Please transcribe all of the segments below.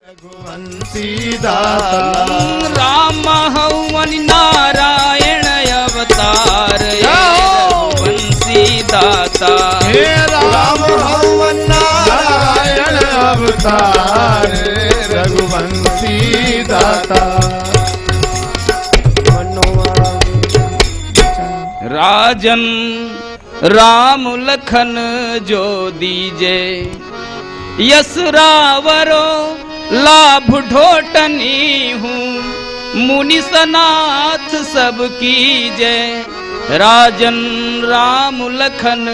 रघुवंशी दाता राम हवन नारायण अवतार रघुवंशी दाता हे राम हवन नारायण अवतार रघुवंशी दाता। राजन राम लखन जो दीजे यस रावरो लाभ ढोटनी हूँ मुनि सनाथ सब कीजे। राजन राम लखन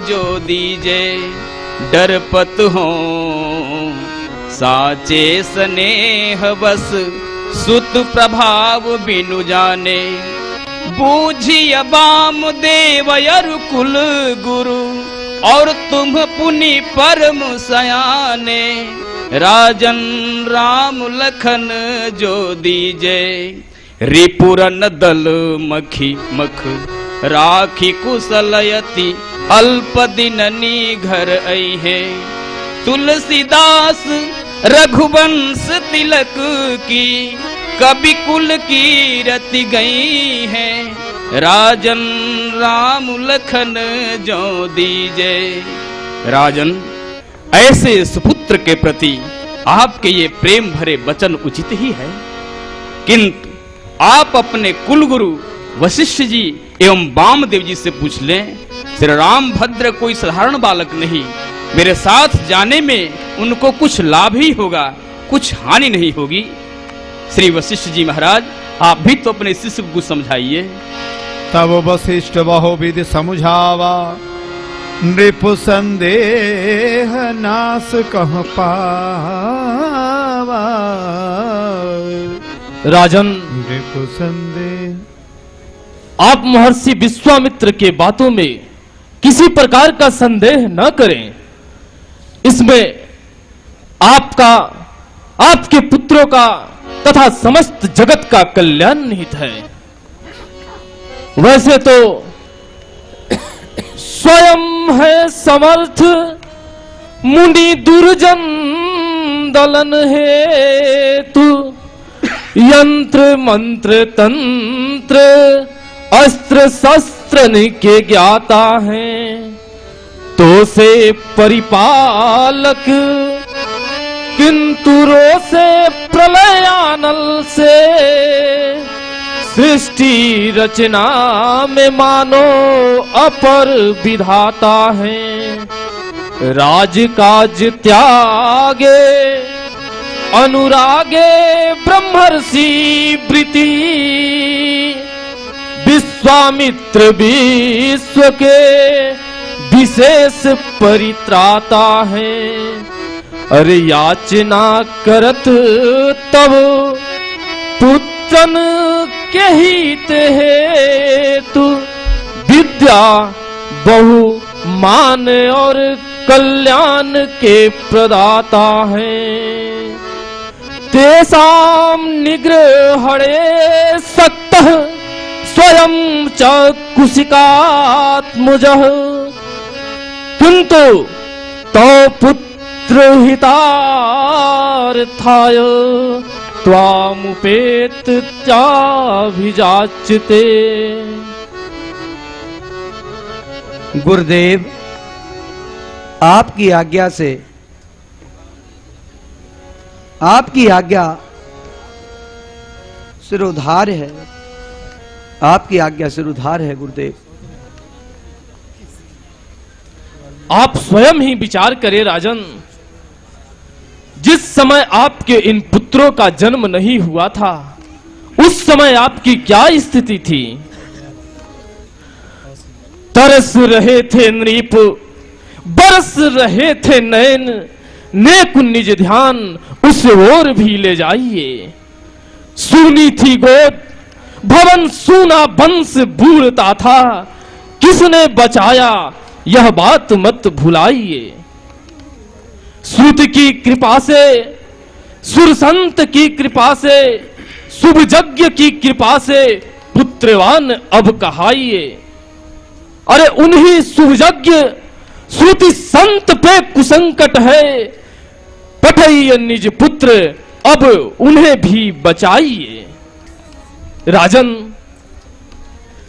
जो दीजे डरपत हो साचे स्नेह बस सुत प्रभाव बिनु जाने। बूझिय बाम देव यरु कुल गुरु और तुम पुनि परम सयाने। राजन राम लखन जो दीजे रिपुरन दल मखी मख राखी कुशलयति अल्प दिननी घर आई है। तुलसीदास रघुवंश तिलक की कवि कुल की रति गई है। राजन राम लखन जो दीजे। राजन ऐसे सुपुत्र के प्रति आपके ये प्रेम भरे वचन उचित ही है, किंतु आप अपने कुलगुरु वशिष्ठ जी एवं वामदेव जी से पूछ लें। श्री रामभद्र कोई साधारण बालक नहीं, मेरे साथ जाने में उनको कुछ लाभ ही होगा, कुछ हानि नहीं होगी। श्री वशिष्ठ जी महाराज आप भी तो अपने शिष्य को समझाइए। तब वशिष्ठ बहुविधि समझावा नृपु संदेह नाश कह पावा। राजन नृपु संदेह आप महर्षि विश्वामित्र के बातों में किसी प्रकार का संदेह न करें। इसमें आपका, आपके पुत्रों का तथा समस्त जगत का कल्याण निहित है। वैसे तो स्वयं है समर्थ मुनि दुर्जन दलन हेतु यंत्र मंत्र तंत्र अस्त्र शस्त्र के ज्ञाता हैं। तो से परिपालक किंतु रोसे प्रलयानल से सृष्टि रचना में मानो अपर विधाता है। राजकाज त्यागे अनुरागे ब्रह्मर्षि वृत्ति विश्वामित्र विश्व के विशेष परित्राता है। अरे याचना करत तब पुत्रन के हित हेतु विद्या बहु मान और कल्याण के प्रदाता है। तेसाम निग्रहणे सक्तः स्वयं च कुशिकात्मजः किंतु तो पुत्र हितार्थाय त्वामुपेत चाभिजाचते। गुरुदेव आपकी आज्ञा से, आपकी आज्ञा सिरोधार है, आपकी आज्ञा सिरोधार है गुरुदेव। आप स्वयं ही विचार करें राजन। जिस समय आपके इन पुत्रों का जन्म नहीं हुआ था उस समय आपकी क्या स्थिति थी। तरस रहे थे नृप बरस रहे थे नयन नेक निज ध्यान उस ओर भी ले जाइए। सूनी थी गोद भवन सूना वंश बूढ़ता था किसने बचाया यह बात मत भुलाइए। श्रुत की कृपा से सुर संत की कृपा से शुभ यज्ञ की कृपा से पुत्रवान अब कहाइए। अरे उन्हीं शुभ यज्ञ श्रुति संत पे कुसंकट है पठइय निज पुत्र, अब उन्हें भी बचाइए। राजन,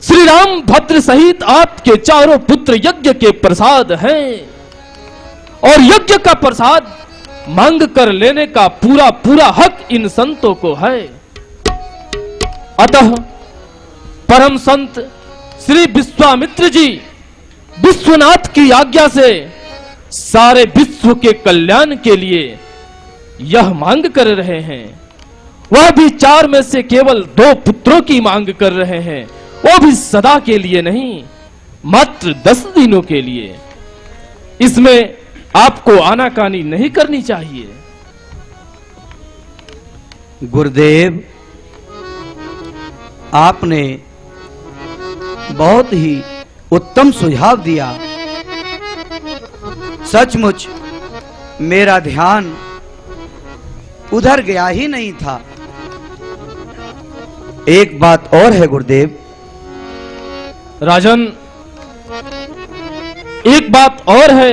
श्री राम भद्र सहित आपके चारों पुत्र यज्ञ के प्रसाद हैं और यज्ञ का प्रसाद मांग कर लेने का पूरा पूरा हक इन संतों को है। अतः परम संत श्री विश्वामित्र जी विश्वनाथ की आज्ञा से सारे विश्व के कल्याण के लिए यह मांग कर रहे हैं। वह भी 4 में से केवल 2 पुत्रों की मांग कर रहे हैं, वो भी सदा के लिए नहीं, मात्र 10 दिनों के लिए। इसमें आपको आनाकानी नहीं करनी चाहिए। गुरुदेव, आपने बहुत ही उत्तम सुझाव दिया। सचमुच मेरा ध्यान उधर गया ही नहीं था। एक बात और है गुरुदेव। राजन, एक बात और है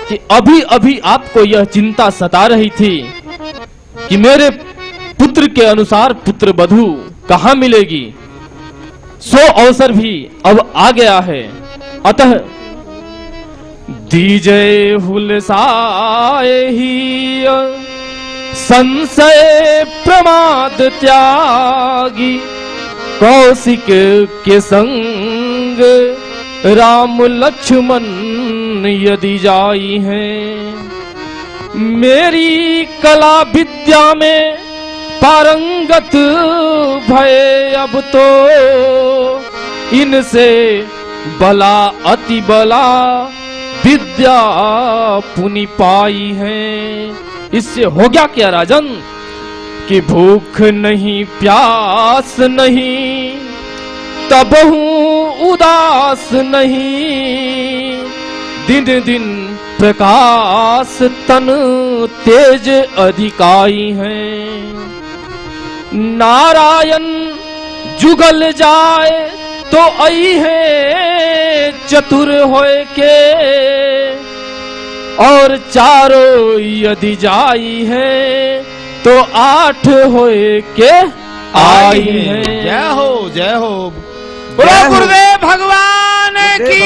कि अभी अभी आपको यह चिंता सता रही थी कि मेरे पुत्र के अनुसार पुत्र वधू कहां मिलेगी। सो अवसर भी अब आ गया है। अतः दीजय हुलसाए ही संशय प्रमाद त्यागी, कौशिक के संग राम लक्ष्मण यदि जाई हैं। मेरी कला विद्या में पारंगत भय अब तो, इनसे बला अति बला विद्या पुनि पाई है। इससे हो गया क्या राजन कि भूख नहीं प्यास नहीं, तब हूँ उदास नहीं, दिन दिन प्रकाश तन तेज अधिकाई हैं। नारायण जुगल जाए तो आई है चतुर होए के, और चारों यदि जाई है तो 8 होए के आई है। जय हो, जय हो। जय हो। गुरुदेव भगवान की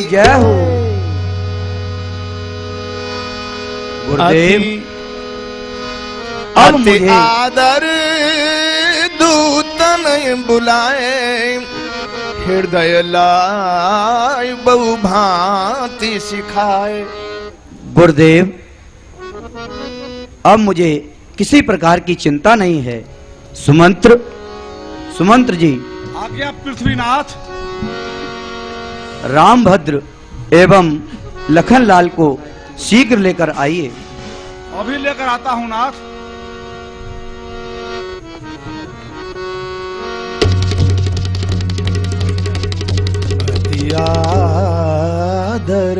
जय हो। गुरुदेव, अब अति मुझे आदर दूतन बुलाए, हृदय लाई बहु भांति सिखाए। गुरुदेव, अब मुझे किसी प्रकार की चिंता नहीं है। सुमंत्र जी, आज्ञा पृथ्वीनाथ। रामभद्र एवं लखनलाल को शीघ्र लेकर आइए। अभी लेकर आता हूं नाथ। आदर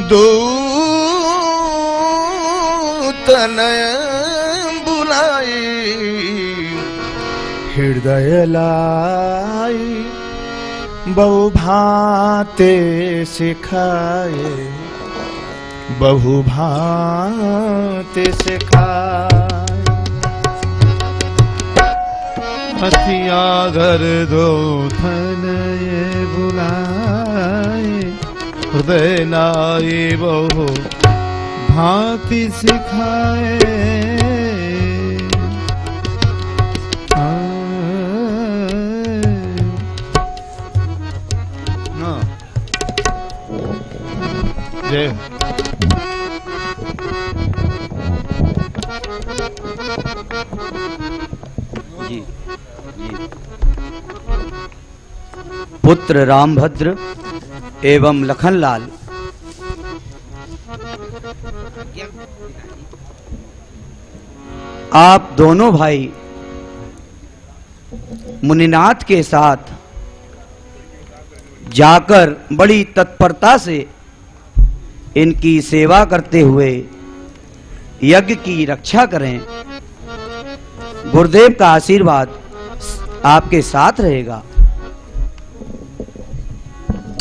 दूतन बुलाई, हृदय लाई बहु भांति सिखाए, बहु भांति सिखाए। अति आदर दो थन ये बुलाए, हृदय लाई बहु भांति सिखाए। जय जी, पुत्र रामभद्र एवं लखनलाल, आप दोनों भाई मुनिनाथ के साथ जाकर बड़ी तत्परता से इनकी सेवा करते हुए यज्ञ की रक्षा करें। गुरुदेव का आशीर्वाद आपके साथ रहेगा।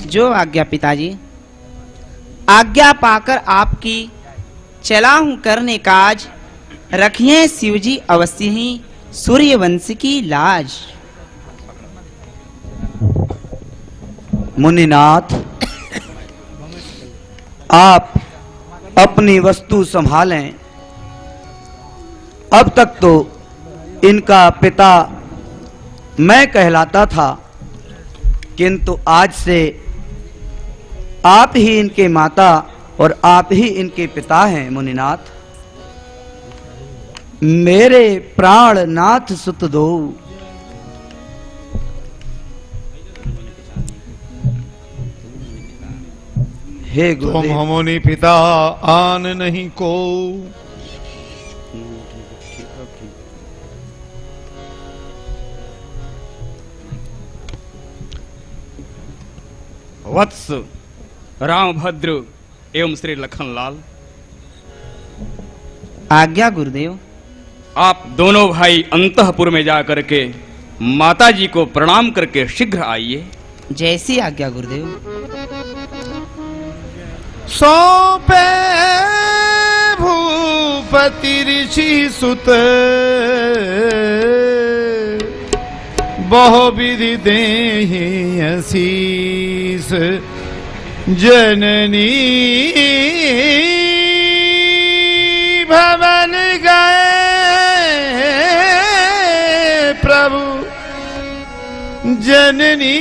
जो आज्ञा पिताजी। आज्ञा पाकर आपकी चला हूँ करने काज, रखिए शिवजी अवश्य ही सूर्यवंश की लाज। मुनिनाथ, आप अपनी वस्तु संभालें। अब तक तो इनका पिता मैं कहलाता था, किंतु आज से आप ही इनके माता और आप ही इनके पिता हैं। मुनिनाथ, मेरे प्राणनाथ सुत दो। हे तुम गुरुदेव, मुनि पिता आन नहीं को, वत्स रामभद्र एवं श्री लखनलाल, आज्ञा गुरुदेव। आप दोनों भाई अंतःपुर में जाकर के माता जी को प्रणाम करके शीघ्र आइए। जैसी आज्ञा गुरुदेव। सौंपे भूपति ऋषि सुत, बहुविधि देहि आशीष, जननी भवन गए प्रभु, जननी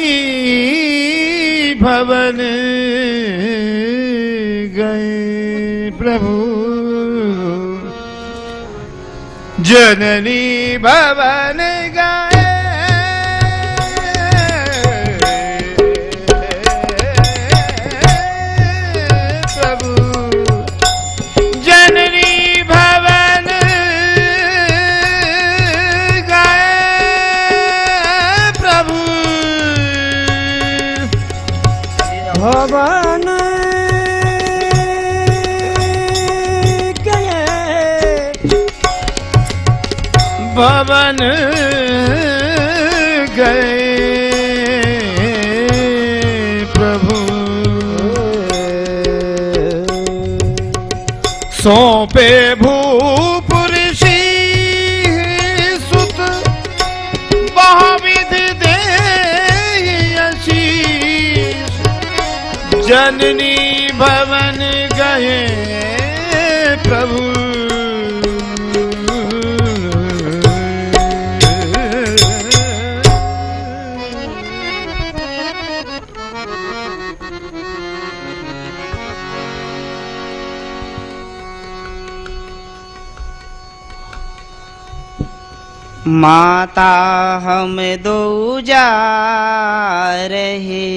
भवन गए प्रभु, जननी भवन गए प्रभु, जननी भवन गए प्रभु, भवन भवन गए प्रभु, सौंपे भूप ऋषि सुत, बहुविधि देहि आशीष, जननी भवन गए प्रभु, माता हम दो जा रहे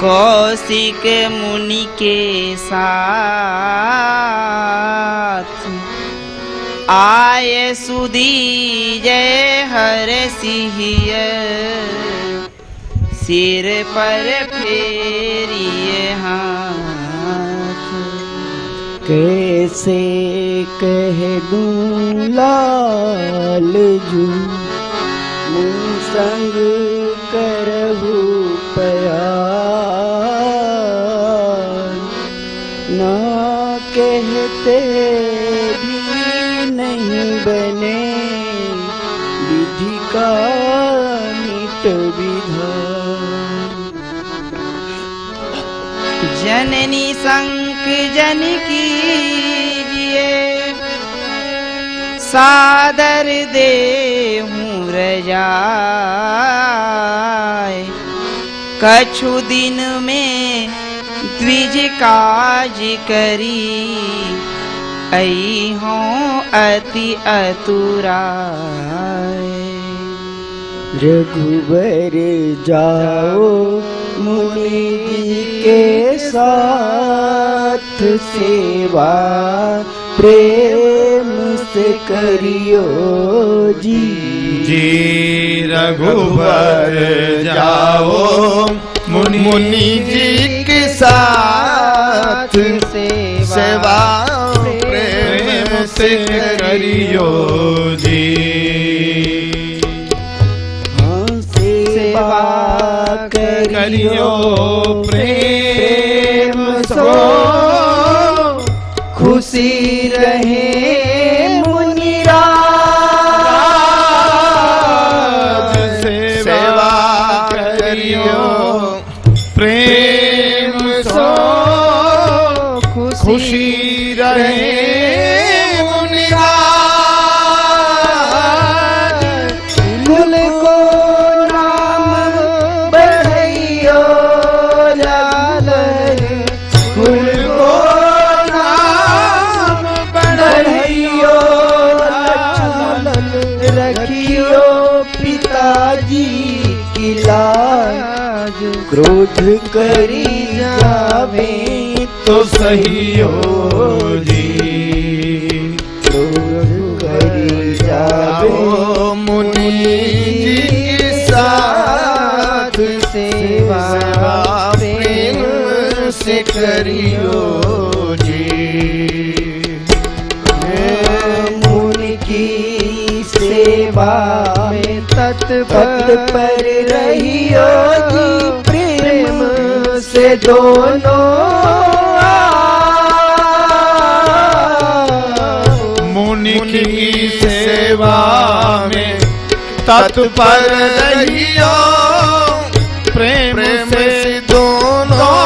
कौशिक मुनि के साथ, आए सुधी जय हर सिंह, सिर पर फेरिए हाथ। कैसे कह दूं लाल जू, मुँह संग करहु प्यार, ना कहते भी नहीं बने विधि का नित विधान। जननी संक जन कीजिए, सादर दे हूँ रजाए, कछु दिन में द्विज काज करी, आई हों अति अतुराय। रघुबर जाओ मुनि के साथ, सेवा प्रेम से करियो जी। जी रघुबर जाओ मुनि जी के साथ, सेवा प्रेम से करियो जी। सेवा करियो प्रेम सो रखियो पिताजी की लाज, क्रोध करी जावे तो सही हो जी। क्रोध करी जावे जाओ मुनि जी के साथ, सेवा प्रेम से करियो जी। मुनि की सेवा में तत्पर रहियो जी, प्रेम से दोनों मुनि की सेवा में तत्पर रहियो, प्रेम से दोनों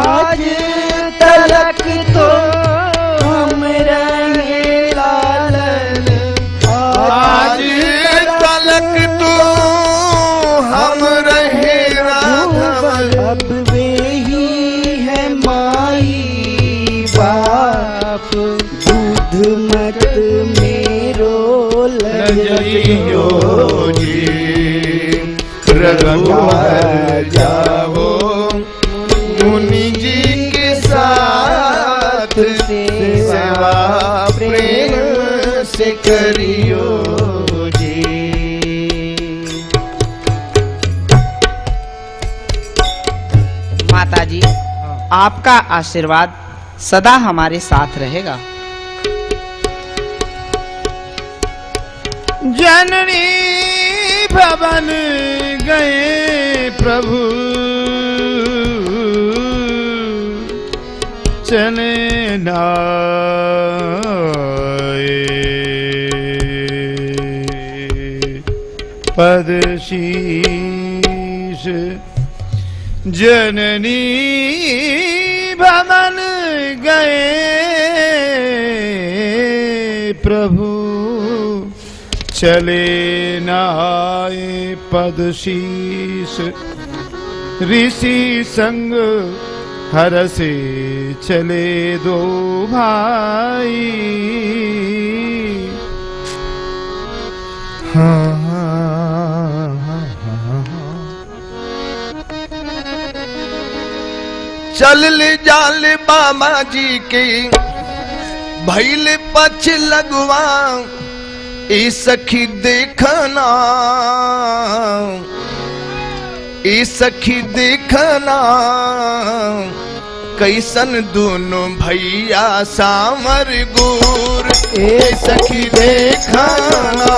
आज तलक तो हम रहे लालन, आज तलक तो हम रहे राघव, अब वे ही है माई बाप, दूध मत मेरो लजइयो जी। रघुवर जाओ मुनि जी के साथ, सेवा प्रेम से करियो जी। माता जी, आपका आशीर्वाद सदा हमारे साथ रहेगा। जननी भवन गए प्रभु, चले नाए पद शीश। जननी भवन गए प्रभु, चले नाए पद शीश। ऋषि संग हरसे चले दो भाई, चल ले जाल बाबा जी के भैल पछ लगवा, ई सखी देखना, ई सखी देखना, कैसन दोनों भैया सामर गुर। ए सखी देखना,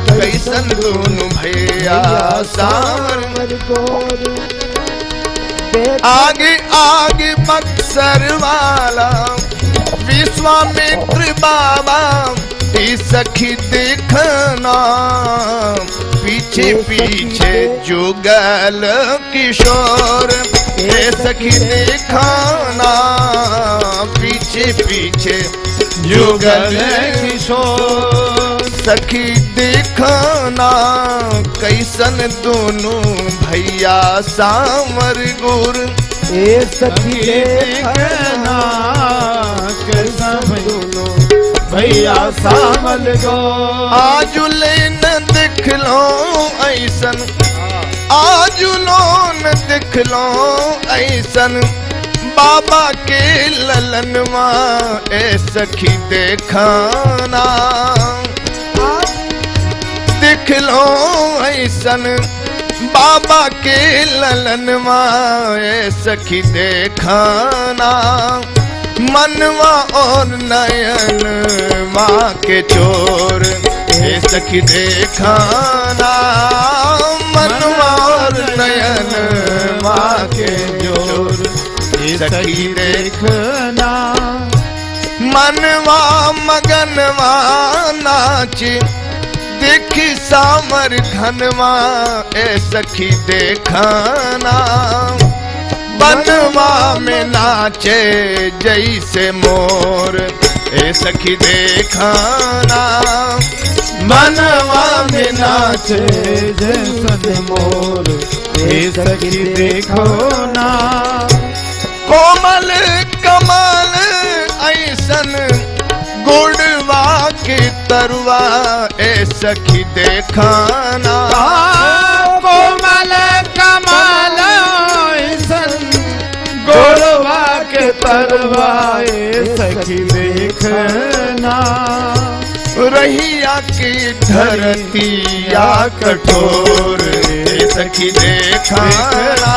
कैसन दोनों भैया सामर गोर। आगे आगे बक्सर वाला विश्वामित्र बाबा, ई सखी देखना, पीछे पीछे जुगल किशोर। ए सखी देखना, पीछे पीछे जुगल किशोर। सखी देखना, कैसन दोनों भैया सामर गुर। ए सखी देखना, कैसन दोनों भैया सामल गो। आजुले न दिख लो ऐसन, आजुलो न दिख लो ऐसन, बाबा के ललनवा। ए सखी देखना, दिख लो ऐसन, बाबा के ललनवा। ए सखी देखना, मनवा और नयन माँ के चोर। ए सखी देखना, मनवा और नयन माँ के चोर। ए सखी देखना, मनवा मगनवा नाच, देखी सामर घनवा। ए सखी देखना, बनवा में नाचे जैसे मोर। ए सखी देखना, बनवा में नाचे जैसे मोर। ए सखी देखो ना, कोमल कमल ऐसे ऐसन गुड़वा के तरुआ ए सखी देखाना कोमल कमल ऐसन गोरवा के तरवाए सखी देखना रहिया की धरतिया कठोर ए सखी देखाना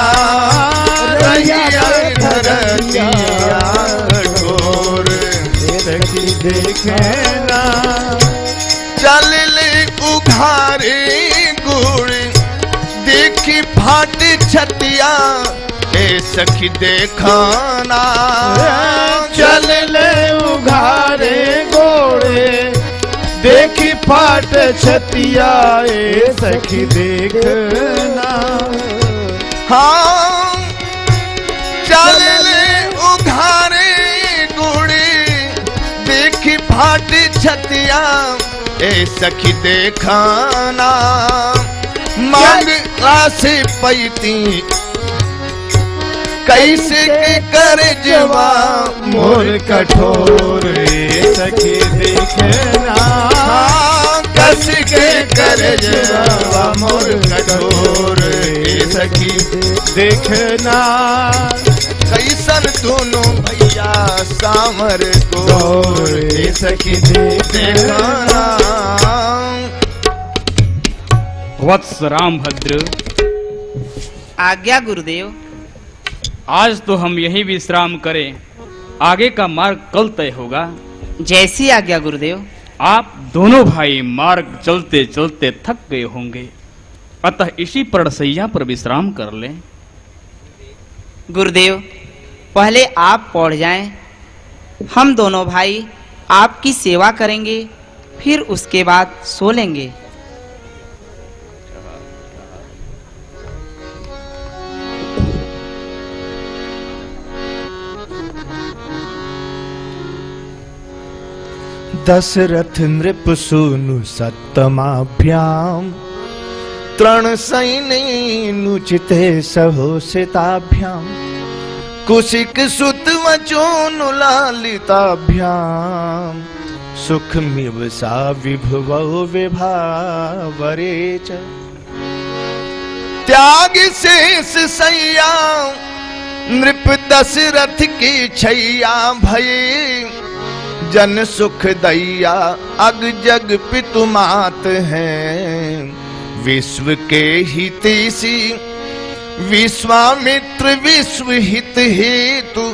रहिया की धरतिया कठोर सखी देखना चल ले उघारे गुड़ देखी फाट छतिया ए सखी देखाना चल ले उघारे गोड़े देखी फाट छतिया ए सखी देखना हाँ चल ले उघारे गुड़ी देखी फाट छतिया ए सखी देखाना मांग आसे पैती कैसे के कर जवा मोर कठोर ए सखी देखना कस के कर जवा मोर कठोर ए सखी देखना कैसन दोनों भैया सामर को गोर ए सखी देखना वत्स रामभद्र, आज्ञा गुरुदेव। आज तो हम यही विश्राम करें, आगे का मार्ग कल तय होगा। जैसी आज्ञा गुरुदेव। आप दोनों भाई मार्ग चलते चलते थक गए होंगे, अतः इसी पर्णशैया पर विश्राम कर लें। गुरुदेव, पहले आप पौड़ जाएं, हम दोनों भाई आपकी सेवा करेंगे, फिर उसके बाद सो लेंगे। दशरथ नृप सुनु सत्तमाभ्याम तृण सैनुचिते सहोसिताभ्याम कुशिक सुत वचोनु लालिताभ्याम सुखमिव सा विभुवो विभावरे च त्याग शेष सैया नृप दशरथ की छैया भये जन सुख दैया अग जग पितु मात हैं विश्व के हितैषी विश्वामित्र विश्व हित हेतु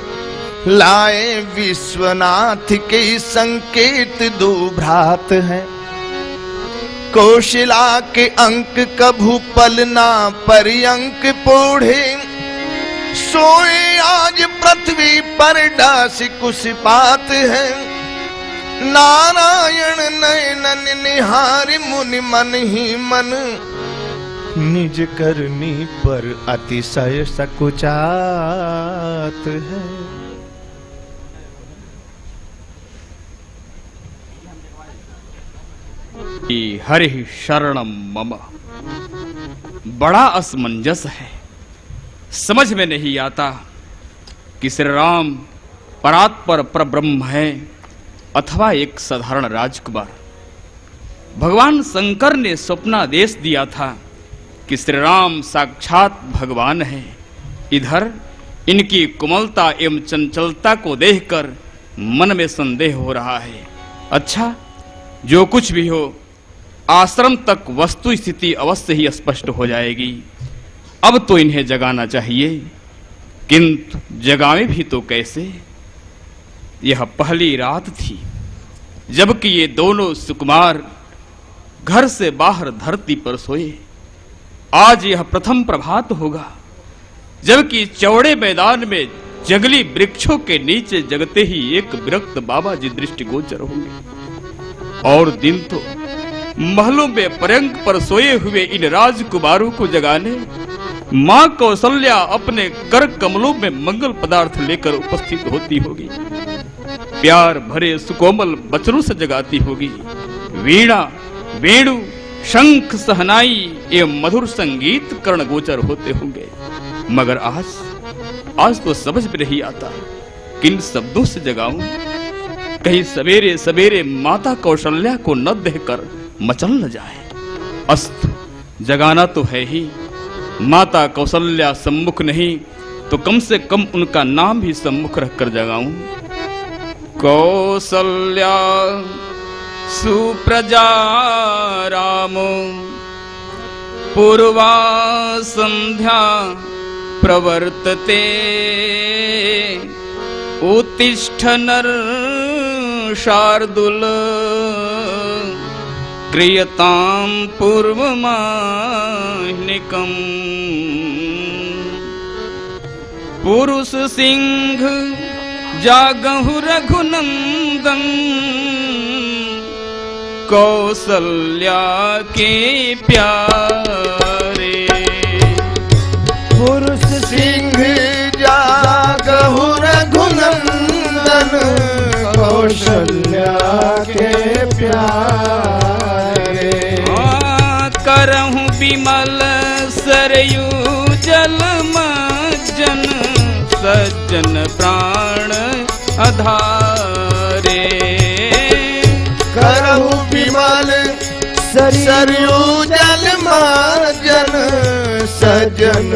लाए विश्वनाथ के संकेत दो भ्रात हैं कौशिला के अंक कभू पलना पर्यंक पोढ़े सोए आज पृथ्वी पर डासी कुशपात है नारायण नयन निहार मुनि मन ही मन निज करनी पर अतिशय सकुचात है। हरि शरणम मम, बड़ा असमंजस है। समझ में नहीं आता कि श्री राम परात्पर परब्रह्म है अथवा एक साधारण राजकुमार। भगवान शंकर ने स्वप्नादेश दिया था कि श्री राम साक्षात भगवान है। इधर इनकी कोमलता एवं चंचलता को देखकर मन में संदेह हो रहा है। अच्छा, जो कुछ भी हो, आश्रम तक वस्तु स्थिति अवश्य ही स्पष्ट हो जाएगी। अब तो इन्हें जगाना चाहिए, किंतु जगावे भी तो कैसे? यह पहली रात थी जबकि ये दोनों सुकुमार घर से बाहर धरती पर सोए। आज यह प्रथम प्रभात होगा जबकि चौड़े मैदान में जंगली वृक्षों के नीचे जगते ही एक विरक्त बाबा जी दृष्टिगोचर होंगे। और दिन तो महलों में पर्यंक पर सोए हुए इन राजकुमारों को जगाने मां कौशल्या अपने कर कमलों में मंगल पदार्थ लेकर उपस्थित होती होगी, प्यार भरे सुकोमल वचनों से जगाती होगी। वीणा, वेणु, शंख, सहनाई एवं मधुर संगीत कर्ण गोचर होते होंगे। मगर आज तो समझ में नहीं आता किन शब्दों से जगाऊं। कहीं सवेरे सवेरे माता कौशल्या को न देखकर मचल न जाए। अस्तु, जगाना तो है ही, माता कौशल्या सम्मुख नहीं तो कम से कम उनका नाम भी सम्मुख रखकर जगाऊं। कौसल्या सुप्रजा रामो पूर्वा संध्या प्रवर्तते उत्तिष्ठ नर शार्दूल क्रियतां पूर्वमाह्निकम्। पुरुष सिंह जागहु रघुनंदन कौसल्या के प्यारे। पुरुष सिंह जागहु रघुनंदन कौशल्या के प्यारे। करहु विमल सरयू जल मज्जन सज्जन प्राण आधारे। करहु विमल सरयू जल मज्जन सज्जन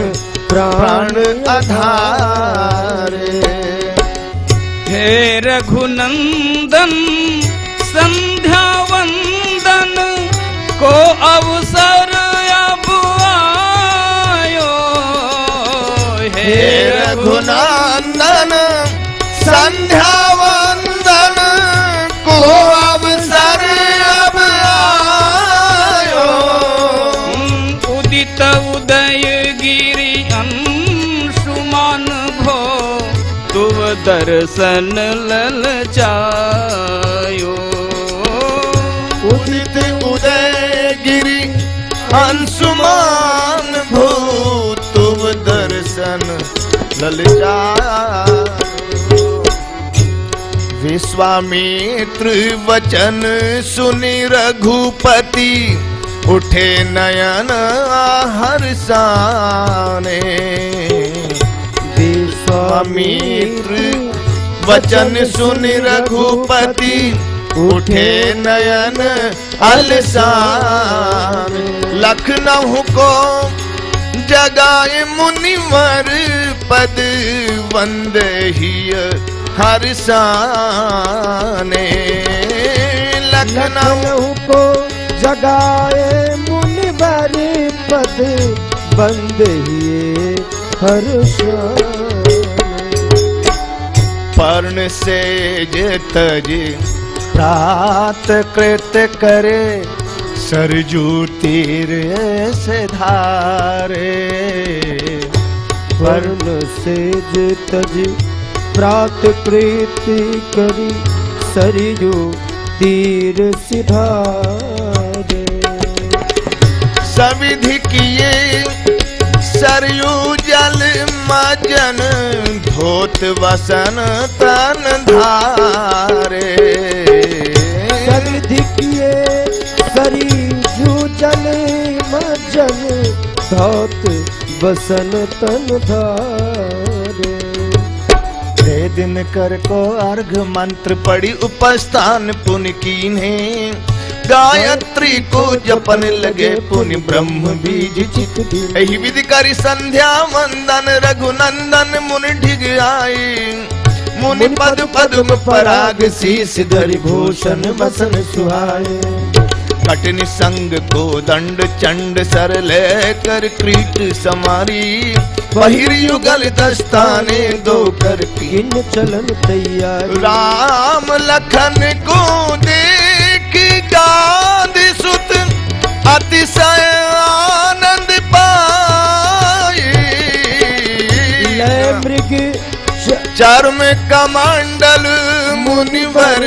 प्राण आधारे। हे रघुनंदन संध्या वंदन को अवसर अब आयो। हे रघुनंदन संध्या वंदन को अवसर अब आयो। उदित उदय गिरि अंशुमान भो तुव दर्शन ललचायो। उदित उदय गिरि अंशुमान भो तुम दर्शन ललचायो। विश्वामित्र वचन सुनि रघुपति उठे नयन हर्षाने। विश्वामित्र वचन सुनि रघुपति उठे नयन अलसान। लखनऊ को जगाए मुनिवर पद वंदहिय हर्षाने। लखनऊ को जगाए मुनिवर पद वंदहिय हर्षाने। पर्ण सेज तज प्रात कृत करे सरजू तीर से धारे। वर्ण सेज तज प्रात कृति करी सरयू तीर सिधारे। सविधि किए सरयू जल मजन धोत वसन तन धारे। सविधि किए सरयू जल मजन धोत वसन तन धारे। दे दिन कर को अर्घ मंत्र पढ़ी उपस्थान पुन कीन्हे। गायत्री को जपन लगे पुनि ब्रह्म बीज चित। यही विधि करी संध्या वंदन रघुनंदन मुनि ढिग आए। मुनि पद पद्म पराग शीस धरि भूषण बसन सुहाए। कटनि संग को दंड चंड सर ले कर क्रीट समारी। बहिर युगल दस्ताने दो कर इन चलन तैयार। राम लखन को देख गाद सुत अतिशय आनंद पाए। लय मृग चर्म कमंडल मुनिवर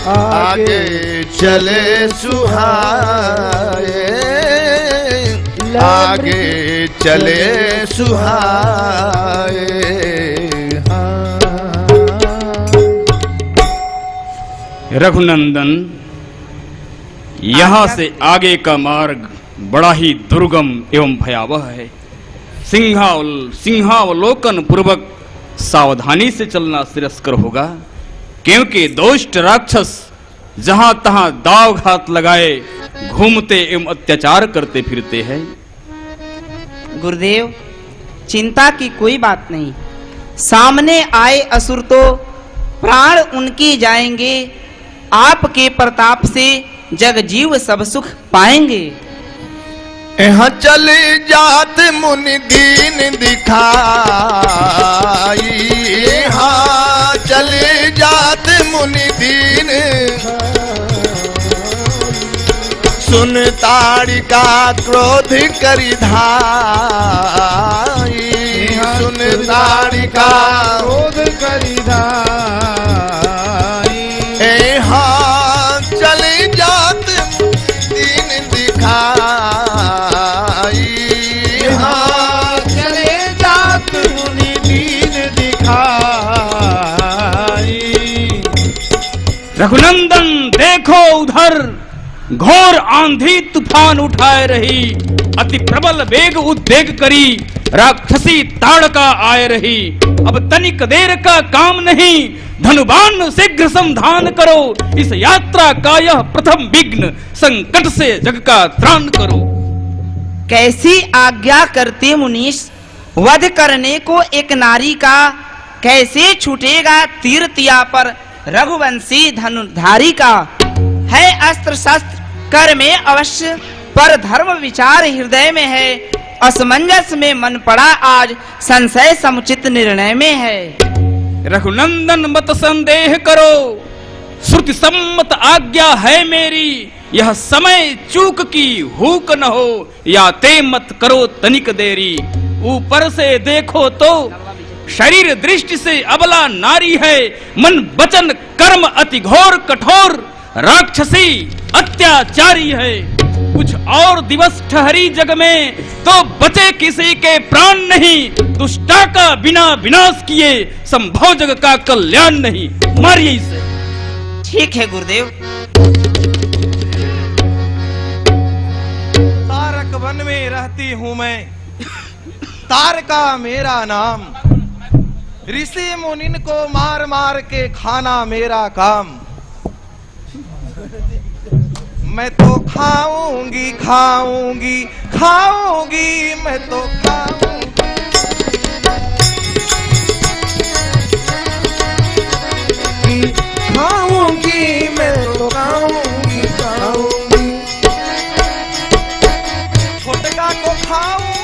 आगे चले सुहाए। आगे चले सुहाए। रघुनंदन, यहाँ से आगे का मार्ग बड़ा ही दुर्गम एवं भयावह है। सिंहावलोकन पूर्वक सावधानी से चलना श्रेयस्कर होगा। क्योंकि दुष्ट राक्षस जहां तहां दाव घात लगाए घूमते एवं अत्याचार करते फिरते हैं। गुरुदेव, चिंता की कोई बात नहीं। सामने आए असुर तो प्राण उनके जाएंगे, आपके प्रताप से जग जीव सब सुख पाएंगे। यहाँ चले जात मुनि दीन दिखाई, यहाँ चले जात मुनि दीन, सुन ताड़िका क्रोध करि धाई, सुन ताड़िका क्रोध करि धाई। यहाँ चले जात दीन दिखाई, यहाँ चले जात मुनि दीन दिखाई। रघुनंदन देखो उधर घोर आंधी तूफान उठाए रही, अति प्रबल वेग उद्वेग करी राक्षसी ताड़का आए रही। अब तनिक देर का काम नहीं, धनुबाण शीघ्र संधान करो, इस यात्रा का यह प्रथम विघ्न, संकट से जग का त्राण करो। कैसी आज्ञा करते मुनीश, वध करने को एक नारी का कैसे छूटेगा तीर तिया पर रघुवंशी धनुधारी का। है अस्त्र शस्त्र कर में अवश्य, पर धर्म विचार हृदय में है। असमंजस में मन पड़ा आज, संशय समुचित निर्णय में है। रघुनंदन मत संदेह करो, श्रुति सम्मत आज्ञा है मेरी। यह समय चूक की हुक न हो, या ते मत करो तनिक देरी। ऊपर से देखो तो शरीर दृष्टि से अबला नारी है, मन वचन कर्म अति घोर कठोर राक्षसी अत्याचारी है। कुछ और दिवस ठहरी जग में तो बचे किसी के प्राण नहीं, दुष्टा का बिना विनाश किए संभव जग का कल्याण नहीं। मारिए इसे। ठीक है गुरुदेव। तारक वन में रहती हूँ मैं, तारका मेरा नाम। ऋषि मुनिन को मार मार के खाना मेरा काम। मैं तो खाऊंगी खाऊंगी खाऊंगी, मैं तो खाऊंगी। खाऊंगी मैं तो खाऊंगी खाऊंगी। छोटका को खाऊं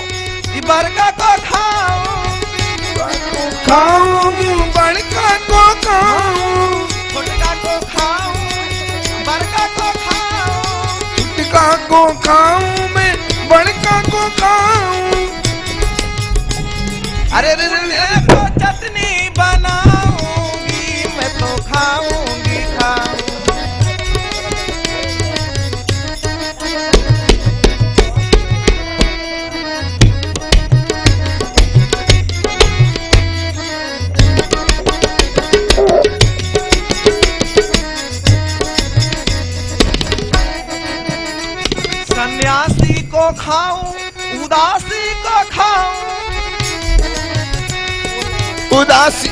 बड़का को खाऊं, खाऊंगी बड़का को खाऊं, छोटका को खाऊं बड़का को खाऊं, छोटका को खाऊं मैं बड़का को खाऊं। अरे रे रे को चटनी बनाऊंगी, मैं तो खाऊंगी खाऊंगी। सन्यासी को खाऊं उदासी को खाऊं, उदासी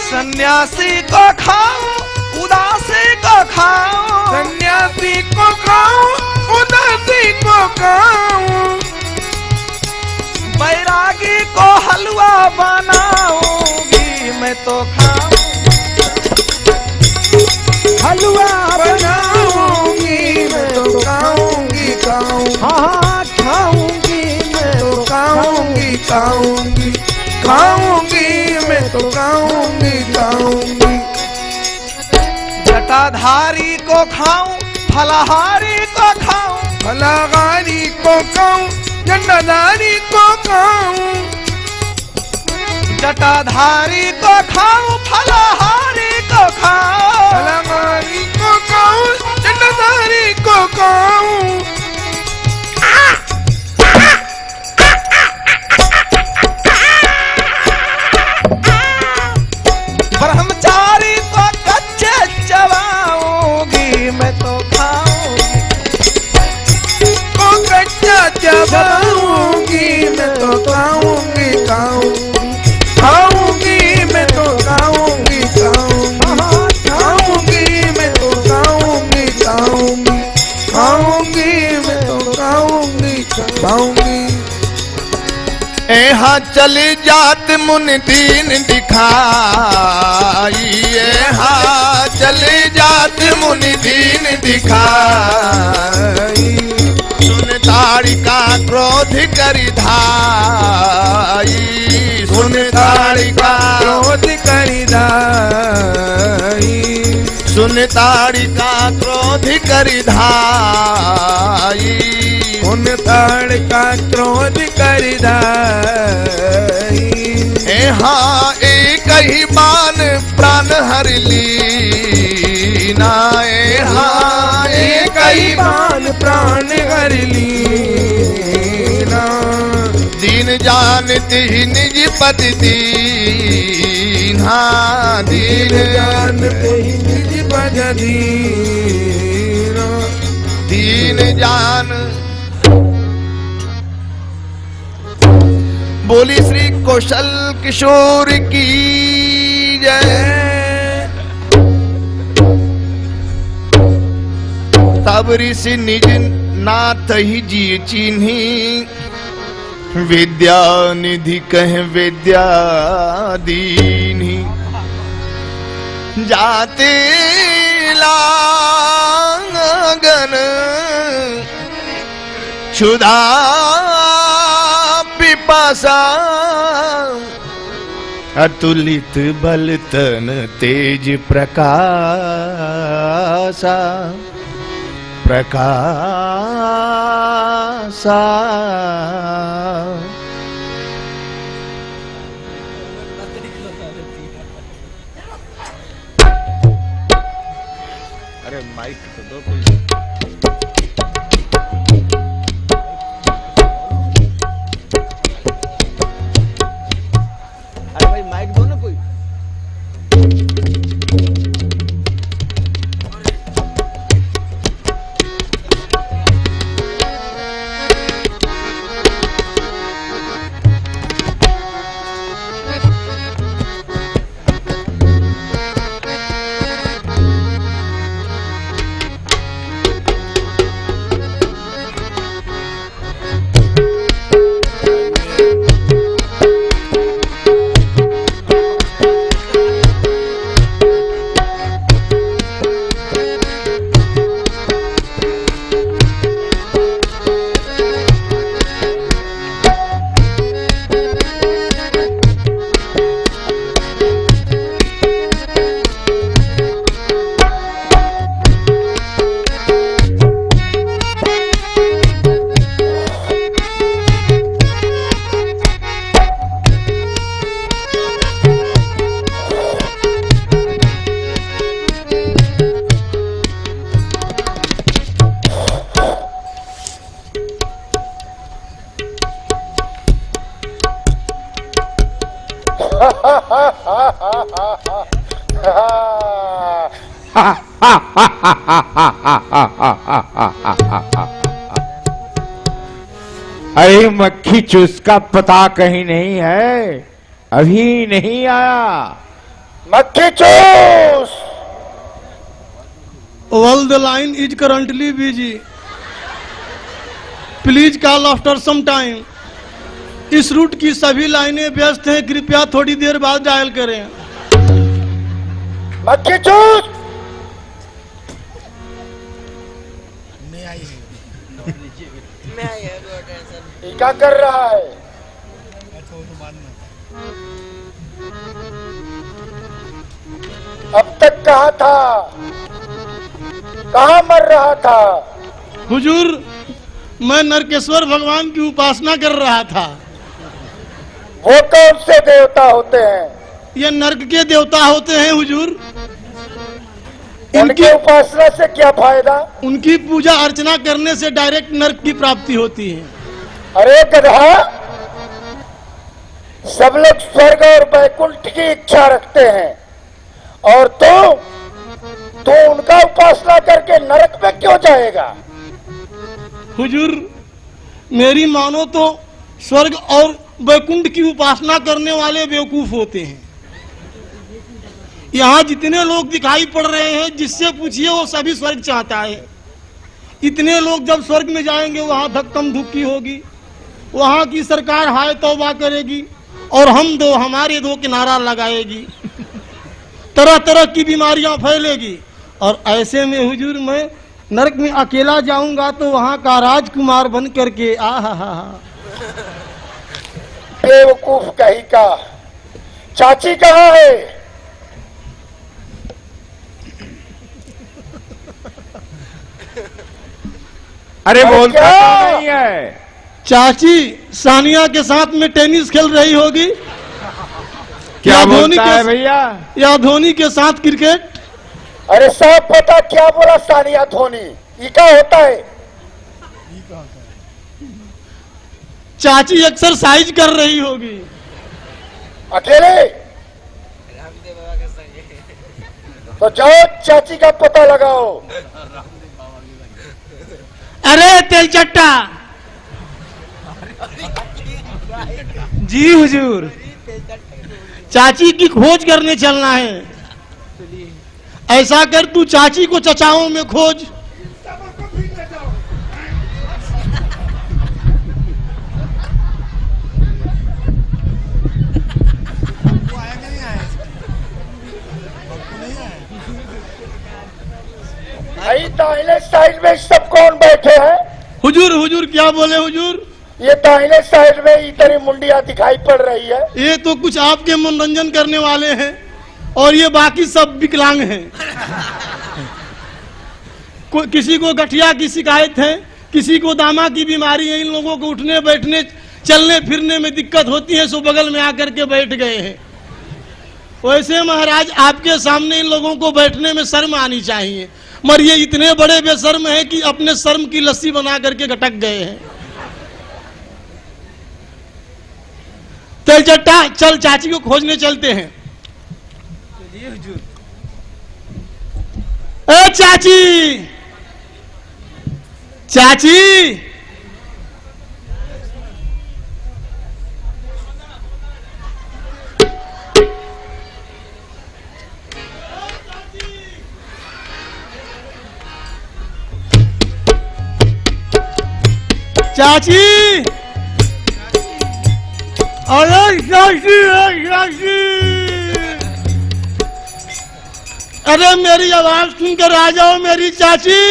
सन्यासी को खाऊं उदासी को खाऊं, सन्यासी को खाऊं उदासी को खाऊं। बैरागी को हलवा बनाऊंगी, मैं तो खाऊं। हलवा बनाऊंगी मैं तो खाऊंगी खाऊं। हाँ खाऊंगी मैं तो खाऊंगी खाऊंगी खाऊंगी मैं तो खाऊंगी खाऊंगी। जटाधारी को खाऊं फलाहारी को खाऊं, फलाहारी को खाऊं जटाधारी को खाऊं। जटाधारी को खाऊं फलाहारी को खाऊं, फलाहारी को खाऊं जटाधारी को खाऊं। ब्रह्मचारी को कच्चे चबाऊंगी, मैं तो खाऊंगी। को कच्चा चबाऊंगी मैं तो खाऊंगी खाऊंगी। चले जात मुन दीन दिखाइए, हाँ चले जात मुन दीन दिखाई। सुन ताड़िका क्रोध करि धाई, सुन ताड़िका क्रोध करि धाई, सुन ताड़िका क्रोध करि धाई। सुन ताड़िका क्रोध करि धाई। हाँ एक ही बाण प्राण हर लीना, हाँ एक ही बाण प्राण हर लीना। दीन जानती निज पद दीन, हाँ दीन जानते ही निज पद दीन। दीन जान। बोली श्री कौशल किशोर की जय। तब ऋषि निज नाथ ही जी चिन्ही, विद्या निधि कह विद्या दीन्ही। जाते लागन क्षुधा पिपासा, अतुलित बल तन तेज प्रकाशा, प्रकाशा। अरे माइक तो दो कोई। अरे भाई माइक दो ना कोई। अरे मक्खी चूस का पता कहीं नहीं है, अभी नहीं आया। मक्खी चूस। Well, the line is currently busy. Please call after some time. इस रूट की सभी लाइनें व्यस्त हैं, कृपया थोड़ी देर बाद डायल करें। मक्खी चूस। क्या कर रहा है? अब तक कहाँ था? कहाँ मर रहा था? हुजूर, मैं नरकेश्वर भगवान की उपासना कर रहा था। वो कौन से देवता होते हैं? ये नर्क के देवता होते हैं हुजूर। उनकी उपासना से क्या फायदा? उनकी पूजा अर्चना करने से डायरेक्ट नर्क की प्राप्ति होती है। अरे गधा, सब लोग स्वर्ग और वैकुंठ की इच्छा रखते हैं, और तो उनका उपासना करके नरक में क्यों जाएगा? हुजूर, मेरी मानो तो स्वर्ग और वैकुंठ की उपासना करने वाले बेवकूफ होते हैं। यहाँ जितने लोग दिखाई पड़ रहे हैं, जिससे पूछिए वो सभी स्वर्ग चाहता है। इतने लोग जब स्वर्ग में जाएंगे, वहाँ धक्कम धुक्की होगी, वहाँ की सरकार हाय तौबा करेगी, और हम दो हमारे दो किनारा लगाएगी, तरह तरह की बीमारियां फैलेगी। और ऐसे में हुजूर मैं नरक में अकेला जाऊंगा तो वहां का राजकुमार बन करके बेवकूफ कहीं का। चाची कहाँ है? अरे बोलता क्यों नहीं है? चाची सानिया के साथ में टेनिस खेल रही होगी, क्या या धोनी बोलता है के भैया? या धोनी के साथ क्रिकेट। अरे साहब पता क्या बोला सानिया धोनी? ये क्या होता है? चाची एक्सरसाइज कर रही होगी। अकेले तो जाओ चाची का पता लगाओ। अरे तेलचट्टा जी हुजूर, चाची की खोज करने चलना है। ऐसा कर तू चाची को चचाओं में खोज। भाई दाहिने साइड में सब कौन बैठे हैं? हुजूर हुजूर क्या बोले हुजूर? ये दाहिने साइड में इतनी मुंडिया दिखाई पड़ रही है। ये तो कुछ आपके मनोरंजन करने वाले हैं और ये बाकी सब विकलांग हैं। किसी को गठिया की शिकायत है, किसी को दामा की बीमारी है। इन लोगों को उठने बैठने चलने फिरने में दिक्कत होती है, सो बगल में आकर के बैठ गए हैं। वैसे महाराज आपके सामने इन लोगों को बैठने में शर्म आनी चाहिए, मगर ये इतने बड़े बेशर्म हैं कि अपने शर्म की लस्सी बना करके गटक गए हैं। तेलचट्टा चल चाची को खोजने चलते हैं। ए चाची, चाची चाची, अरे चाची, चाची, अरे मेरी आवाज सुनकर आ जाओ मेरी चाची।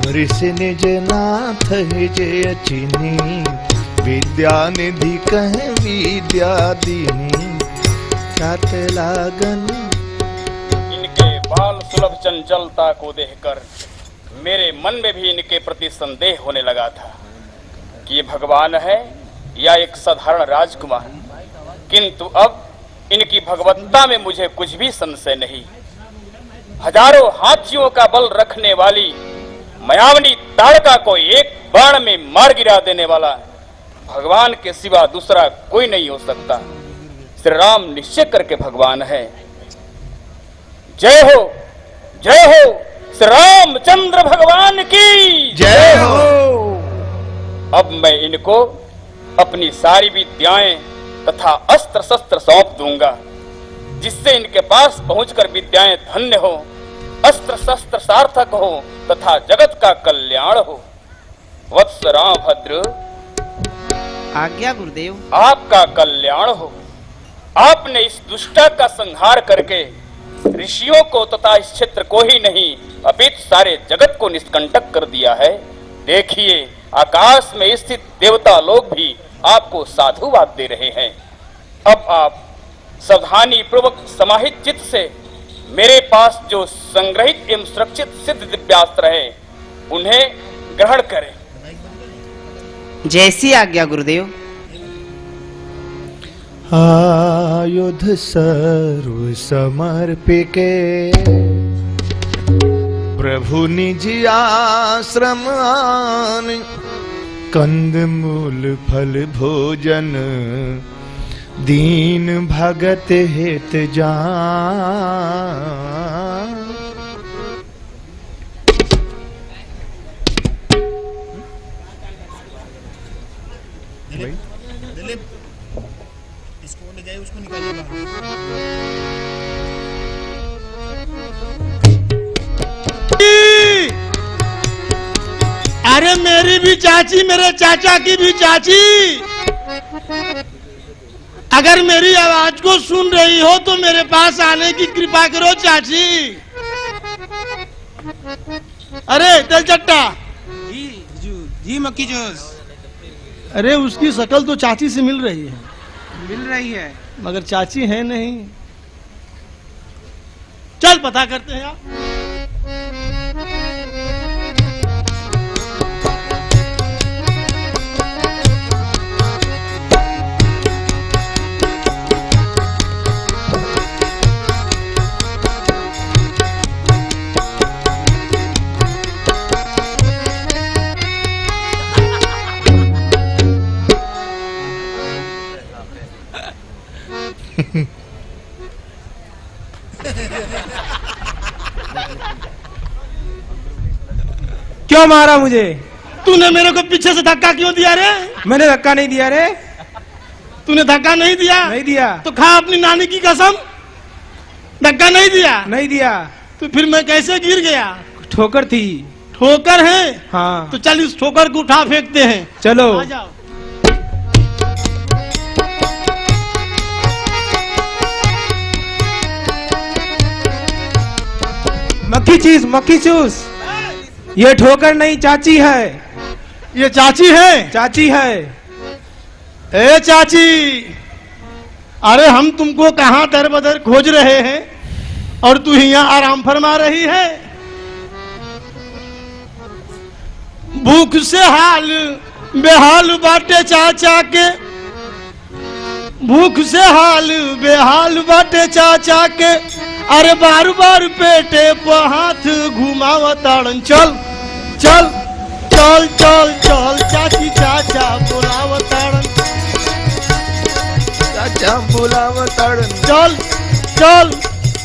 ऋषि निज नाथ जे अचिनी, विद्या निधि कहे विद्या दीनी। ख्यात लागन इनके बाल सुलभ चंचलता को देखकर मेरे मन में भी इनके प्रति संदेह होने लगा था कि ये भगवान है या एक साधारण राजकुमार। किंतु अब इनकी भगवत्ता में मुझे कुछ भी संशय नहीं। हजारों हाथियों का बल रखने वाली मायावनी ताड़का को एक बाण में मार गिरा देने वाला भगवान के सिवा दूसरा कोई नहीं हो सकता। श्री राम निश्चय करके भगवान है। जय हो, जय हो श्री रामचंद्र भगवान की जय हो। अब मैं इनको अपनी सारी विद्याएं तथा अस्त्र शस्त्र सौंप दूंगा, जिससे इनके पास पहुंचकर विद्याएं धन्य हो, अस्त्र शस्त्र सार्थक हो तथा जगत का कल्याण हो। वत्स रामभद्र, आज्ञा गुरुदेव। आपका कल्याण हो। आपने इस दुष्टा का संहार करके ऋषियों को तथा इस क्षेत्र को ही नहीं अपितु सारे जगत को निष्कंटक कर दिया है। देखिए, आकाश में स्थित देवता लोग भी आपको साधुवाद दे रहे हैं। अब आप सावधानी पूर्वक समाहित चित्त से मेरे पास जो संग्रहित एवं सुरक्षित सिद्ध दिव्यास्त्र है उन्हें ग्रहण करें। जैसी आज्ञा गुरुदेव। आयुध सर्व समर्पिके प्रभु निज आश्रम आन, कंद मूल फल भोजन दीन भगत हित जान। इसको ले जाइए, उसको निकालिए बाहर। अरे मेरी भी चाची, मेरे चाचा की भी चाची, अगर मेरी आवाज को सुन रही हो तो मेरे पास आने की कृपा करो चाची। अरे तेल चट्टा जी मक्खी जूस अरे उसकी शक्ल तो चाची से मिल रही है, मिल रही है। मगर चाची है नहीं। चल पता करते हैं आप। क्यों मारा मुझे? तूने मेरे को पीछे से धक्का क्यों दिया रे? मैंने धक्का नहीं दिया रे। तूने धक्का नहीं दिया? नहीं दिया। तो खा अपनी नानी की कसम, धक्का नहीं दिया? नहीं दिया। तो फिर मैं कैसे गिर गया? ठोकर थी। ठोकर है? हाँ। तो चल इस ठोकर को उठा फेंकते हैं। चलो। आ जाओ। मक्खी चूस, ये ठोकर नहीं चाची है। ये चाची है? चाची है। ए चाची, अरे हम तुमको कहाँ दर बदर खोज रहे हैं और तू यहाँ आराम फरमा रही है। भूख से हाल बेहाल बाटे चाचा के, भूख से हाल बेहाल बाटे चाचा के, अरे बार बार पेटे पर हाथ घुमावताड़न। चल चल चल चल चल चाची चाचा बुलावताड़न। चाचा बुलावताड़न। चल चल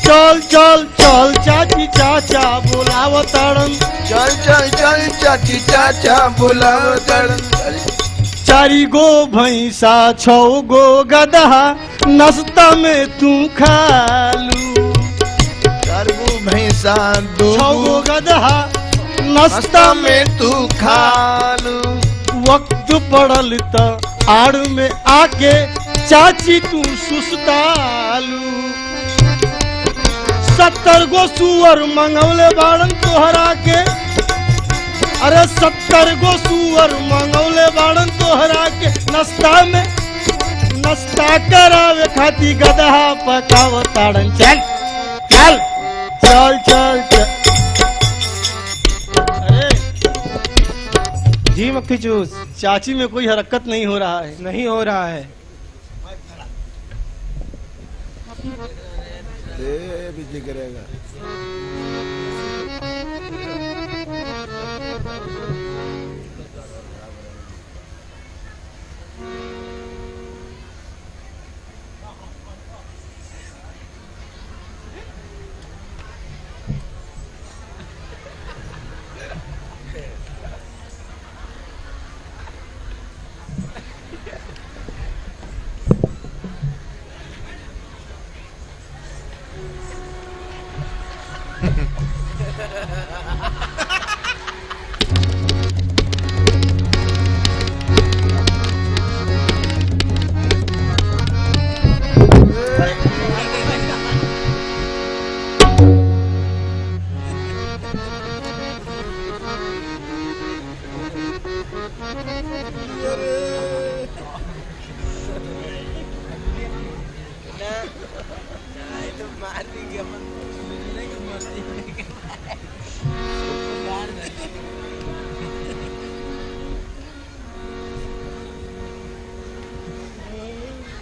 चल चल चल चाची चाचा बुलावताड़न। चल चल चल चाची चाचा बुलावताड़न। चारी गो भैंसा छो गो गदहा नाश्ता में तू खालू। चारगो भैंसा दो छो गदहा नाश्ता में तू खालू। वक्त पड़ल त आड़ में आके चाची तू सुस्तालू। 70 गो सुअर मंगवले बाड़न तोहरा के, अरे 70 गो सुअर मंगवले बाड़न तोहरा के। नाश्ता में नाश्ता करावे खाती गदहा पकावताड़न। चल चल चल चल चल। अरे जी मक्खी चूस, चाची में कोई हरकत नहीं हो रहा है। नहीं हो रहा है। बिजली करेगा।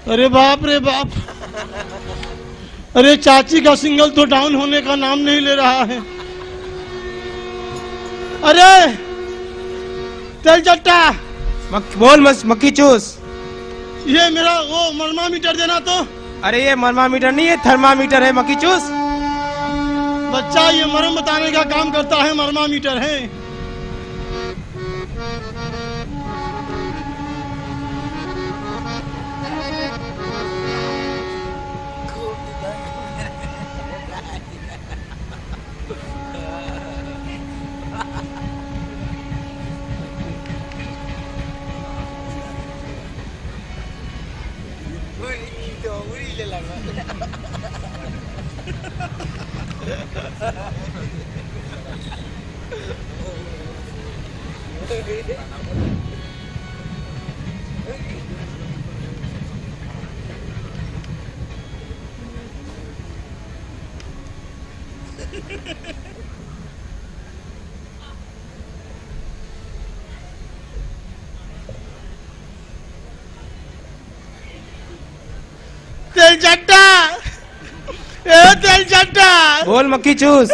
अरे बाप रे बाप, अरे चाची का सिंगल तो डाउन होने का नाम नहीं ले रहा है। अरे तेल चट्टा, बोल मक्खी चूस। ये मेरा वो थर्मामीटर देना तो। अरे ये थर्मामीटर नहीं है, थर्मामीटर है मक्खी चूस। बच्चा ये मरम बताने का काम करता है, थर्मामीटर है। तेल चट्टा, तेल चट्टा, बोल मक्खी चूस।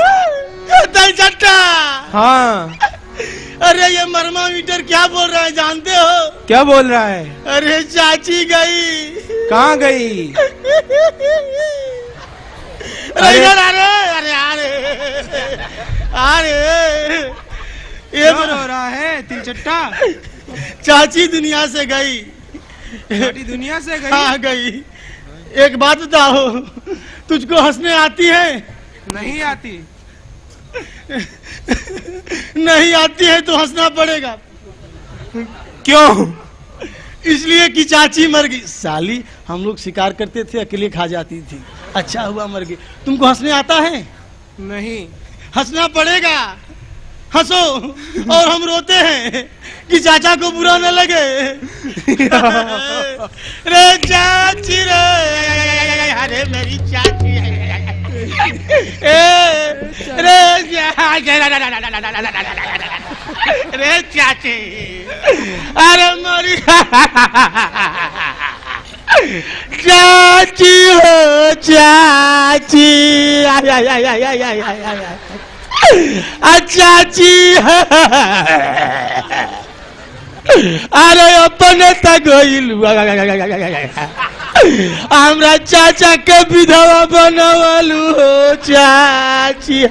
तेल चट्टा। हाँ अरे ये थर्मामीटर क्या बोल रहा है जानते हो? क्या बोल रहा है? अरे चाची गई। कहाँ गई? अरे इधर आ रे, अरे आ रे, आ रे। ये हो रहा है तिल चट्टा? चाची दुनिया से गई। सारी दुनिया से गई? हाँ गई। एक बात बताओ, तुझको हंसने आती है? नहीं आती। नहीं आती है तो हंसना पड़ेगा। क्यों? इसलिए कि चाची मर गई। साली, हम लोग शिकार करते थे, अकेले खा जाती थी। अच्छा हुआ मर गई। तुमको हंसने आता है? नहीं। हंसना पड़ेगा, हंसो। और हम रोते हैं कि चाचा को बुरा न लगे। रे चाची रे, अरे मेरी चाची, रे चाची, अरे मेरी चाची हो चाची, चाची अरे अपने तक हमरा चाचा के विधवा बनवलू हो चाची।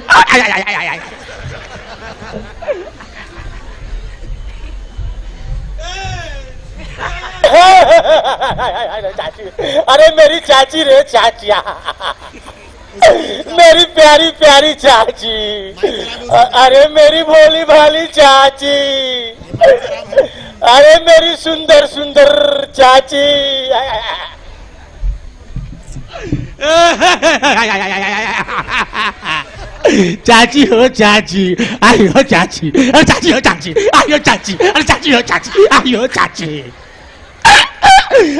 अरे मेरी चाची रे चाचिया, मेरी प्यारी प्यारी चाची, अरे मेरी भोली भाली चाची, अरे मेरी सुंदर सुंदर चाची। चाची हो चाची, आई हो चाची, अरे चाची हो चाची, आई हो चाची, अरे चाची हो चाची, आई हो चाची।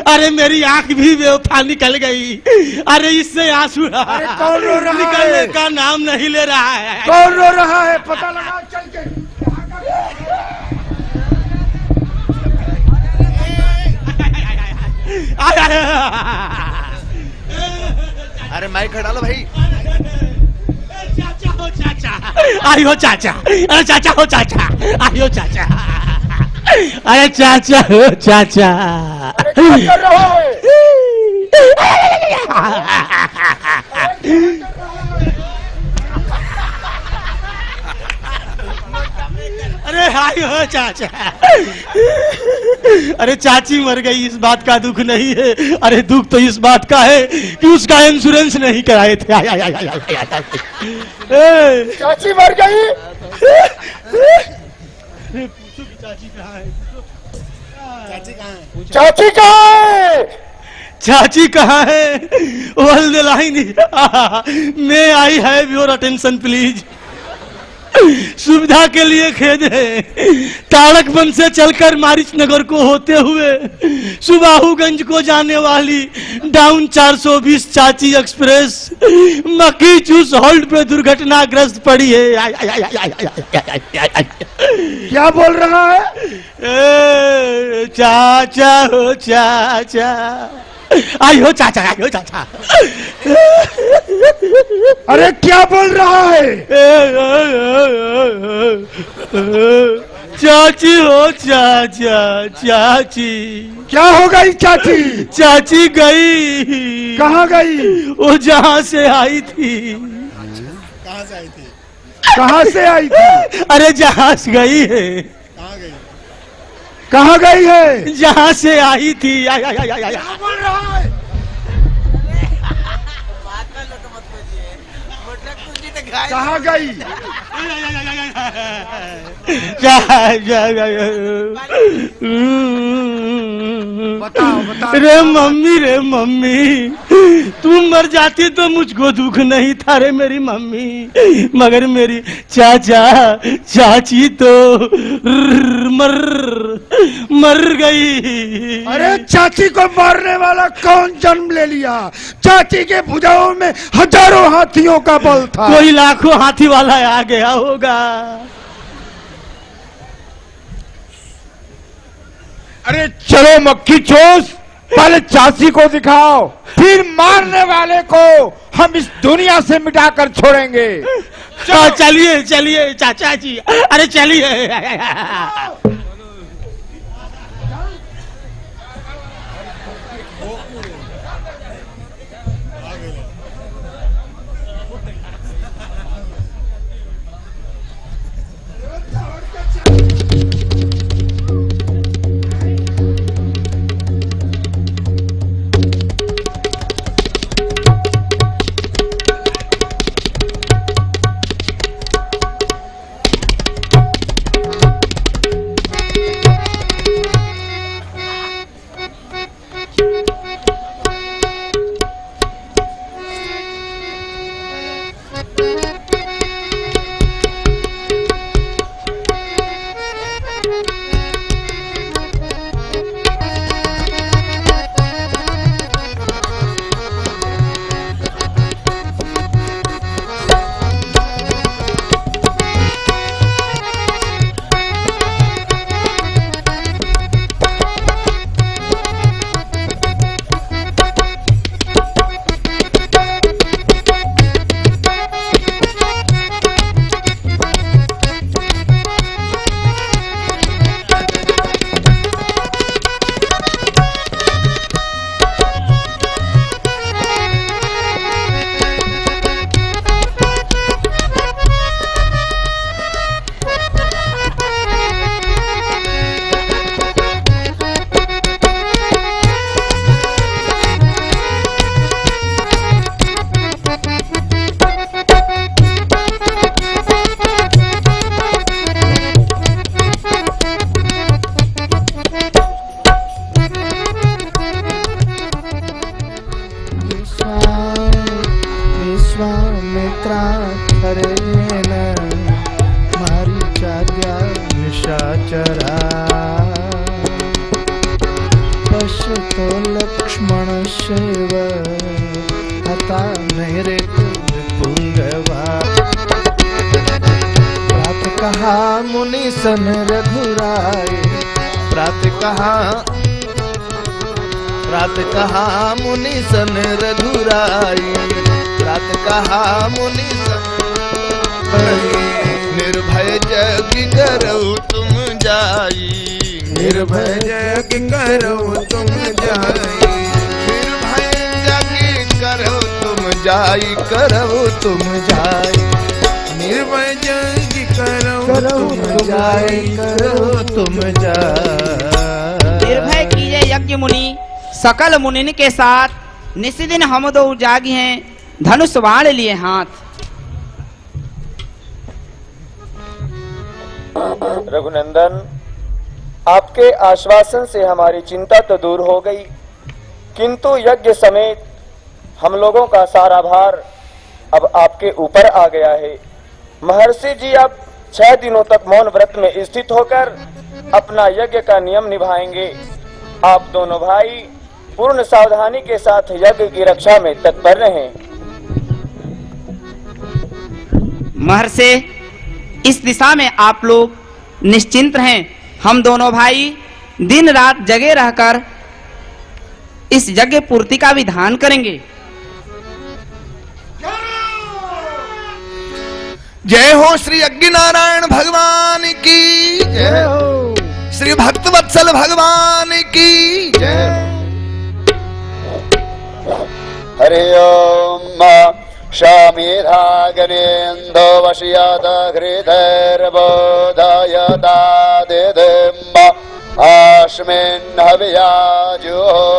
अरे मेरी आंख भी बेवफा निकल गई। अरे इससे आंसू कौन रो रहा निकलने है? का नाम नहीं ले रहा है। कौन रो रहा है? पता लगा चल के। अरे माइक हटा लो भाई। चाचा हो चाचा, आई हो चाचा, अरे चाचा हो चाचा, आई हो चाचा, अरे चाचा हो चाचा। क्या कर रहा है? अरे आई हो चाचा। अरे चाची मर गई, इस बात का दुख नहीं है। अरे दुख तो इस बात का है कि उसका इंश्योरेंस नहीं कराए थे। चाची मर गई। पूछो कि चाची कहाँ है? चाची कहाँ है? चाची कहाँ है? Hold the line, may I have your attention please. सुविधा के लिए खेद है, तारकबंद से चलकर मारिच नगर को होते हुए सुबाहुगंज को जाने वाली डाउन 420 चाची एक्सप्रेस मक्खी चूस होल्ड पे दुर्घटनाग्रस्त पड़ी है। क्या बोल रहा है? चाचा हो चाचा, आइयो चाचा, आइयो चाचा। अरे क्या बोल रहा है? चाची हो चाचा, चाची। क्या हो गई चाची? चाची गई। कहाँ गई? वो जहाँ से आई थी। कहाँ से आई थी? अरे जहाज गई है। कहाँ गई है? जहाँ से आई थी। बोल रहा है? कहाँ गई? बताओ बताओ। रे मम्मी, तुम मर जाती तो मुझको दुख नहीं था रे मेरी मम्मी, मगर मेरी चाचा चाची तो मर गई। अरे चाची को मारने वाला कौन जन्म ले लिया? चाची के भुजाओं में हजारों हाथियों का बल था। कोई लाखों हाथी वाला आ गया होगा। अरे चलो मक्खी चूस, पहले चाची को दिखाओ, फिर मारने वाले को हम इस दुनिया से मिटाकर छोड़ेंगे। चलिए चलिए चाचा जी, अरे चलिए। मुनि सन रघुराय, प्रात कहा मुनि सन रघुराय, प्रात कहा मुनि सन। निर्भय जग करो तुम जाई, निर्भय जग करो तुम जाई, निर्भय जग करो तुम जाई, करो तुम जाई, निर्भय जग करो तुम जाई, करो तुम जाई। निर्भय कीजिए यज्ञ मुनि, सकल मुनिन के साथ निस्दिन हम दो जागी हैं, धनुष बाण लिए हाथ। रघुनंदन, आपके आश्वासन से हमारी चिंता तो दूर हो गई, किंतु यज्ञ समेत हम लोगों का सारा भार अब आपके ऊपर आ गया है। महर्षि जी अब 6 दिनों तक मौन व्रत में स्थित होकर अपना यज्ञ का नियम निभाएंगे। आप दोनों भाई पूर्ण सावधानी के साथ यज्ञ की रक्षा में तत्पर रहें। महर्षि, इस दिशा में आप लोग निश्चिंत रहें। हम दोनों भाई दिन रात जगे रहकर इस यज्ञ पूर्ति का विधान करेंगे। जय हो श्री यज्ञ नारायण भगवान की जय हो, श्री भक्त वत्सल भगवान की जय। हरि ओम शामिधागनेन्दो वश्यत हृदयर्बोधयता दिदिम्ब अस्मिन् हवियाजुहोदन